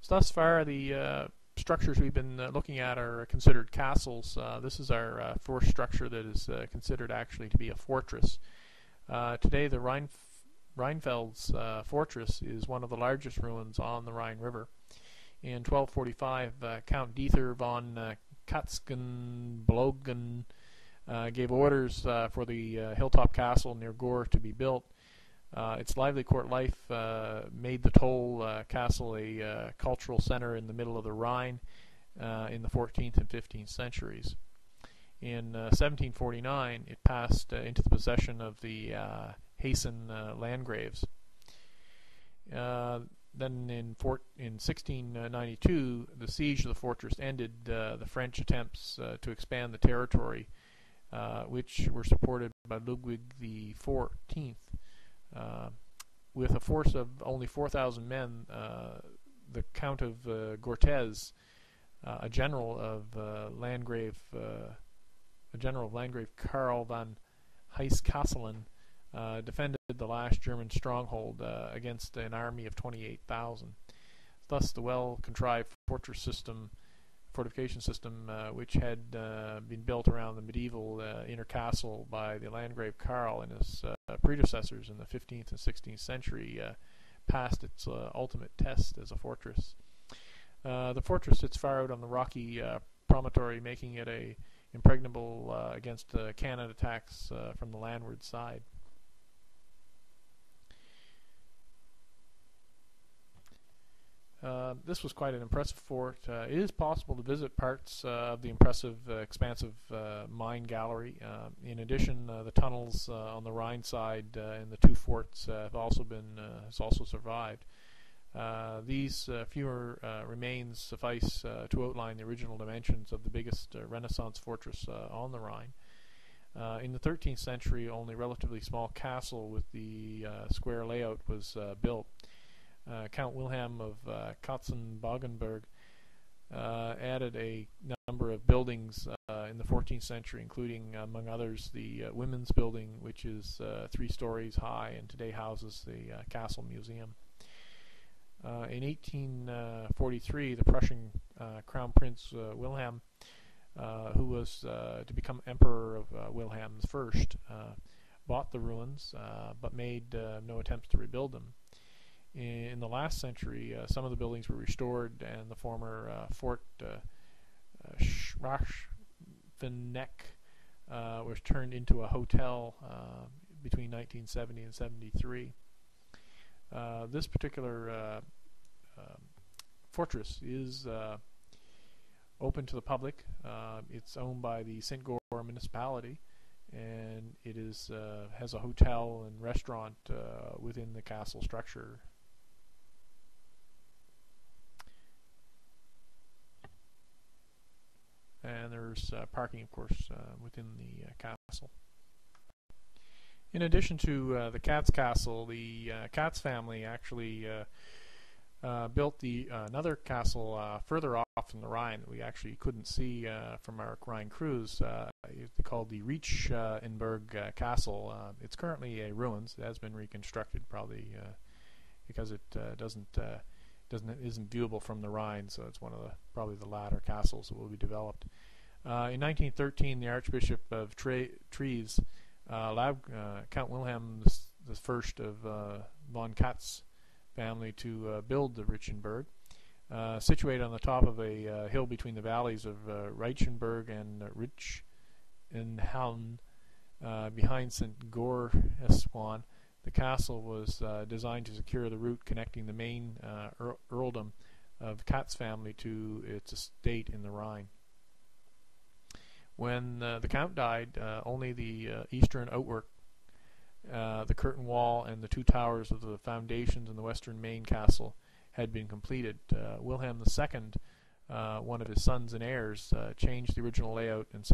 So thus far, the structures we've been looking at are considered castles. This is our fourth structure that is considered actually to be a fortress. Today, the Rheinfeld's fortress is one of the largest ruins on the Rhine River. In 1245, Count Dieter von Katzgenblogen gave orders for the hilltop castle near Gore to be built. Its lively court life made the Toll castle a cultural center in the middle of the Rhine in the 14th and 15th centuries. In 1749, it passed into the possession of the Hessen Landgraves. Then in 1692, the siege of the fortress ended the French attempts to expand the territory, which were supported by Ludwig XIV. With a force of only 4,000 men, the Count of Gortez, a general of Landgrave Karl von Hesse-Castellan, defended the last German stronghold against an army of 28,000. Thus, the well-contrived fortification system, which had been built around the medieval inner castle by the Landgrave Karl and his predecessors in the 15th and 16th century, passed its ultimate test as a fortress. The fortress sits far out on the rocky promontory, making it impregnable against cannon attacks from the landward side. This was quite an impressive fort. It is possible to visit parts of the impressive, expansive mine gallery. In addition, the tunnels on the Rhine side and the two forts have also survived. These fewer remains suffice to outline the original dimensions of the biggest Renaissance fortress on the Rhine. In the 13th century, only a relatively small castle with the square layout was built. Count Wilhelm of Katzenbogenberg added a number of buildings in the 14th century, including, among others, the Women's Building, which is 3 stories high and today houses the Castle Museum. In 1843, the Prussian Crown Prince Wilhelm, who was to become Emperor of Wilhelm I, bought the ruins but made no attempts to rebuild them. In the last century, some of the buildings were restored, and the former Fort Schwarzenegg was turned into a hotel between 1970 and 73. This particular fortress is open to the public. It's owned by the St. Gore municipality, and it has a hotel and restaurant within the castle structure. And there's parking, of course, within the castle. In addition to the Katz Castle, the Katz family actually built another castle further off in the Rhine that we actually couldn't see from our Rhine Cruise. It's called the Reichenberg Castle. It's currently a ruins. It has been reconstructed, probably because it isn't viewable from the Rhine, so it's one of probably the latter castles that will be developed. In 1913, the Archbishop of Treves allowed Count Wilhelm I of von Katz family to build the Reichenberg, situated on the top of a hill between the valleys of Reichenberg and Reichenhall, behind St. Gore-Eswan. The castle was designed to secure the route connecting the main earldom of Katz family to its estate in the Rhine. When the Count died, only the eastern outwork, the curtain wall, and the 2 towers of the foundations in the western main castle had been completed. Wilhelm II, one of his sons and heirs, changed the original layout and